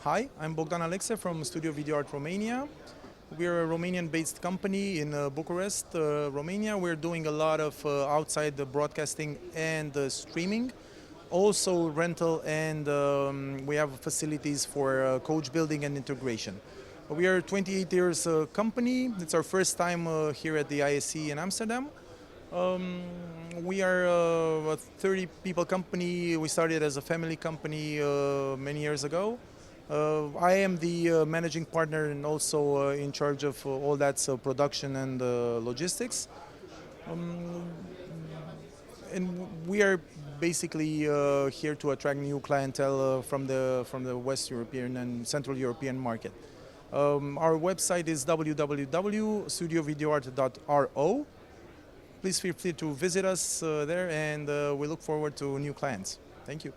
Hi, I'm Bogdan Alexe from Studio Video Art Romania. We're a Romanian-based company in Bucharest, Romania. We're doing a lot of outside the broadcasting and streaming, also rental, and we have facilities for coach building and integration. We are a 28 years company. It's our first time here at the ISE in Amsterdam. We are a 30 people company. We started as a family company many years ago. I am the managing partner and also in charge of all that production and logistics. And we are basically here to attract new clientele from the West European and Central European market. Our website is www.studiovideoart.ro. Please feel free to visit us there, and we look forward to new clients. Thank you.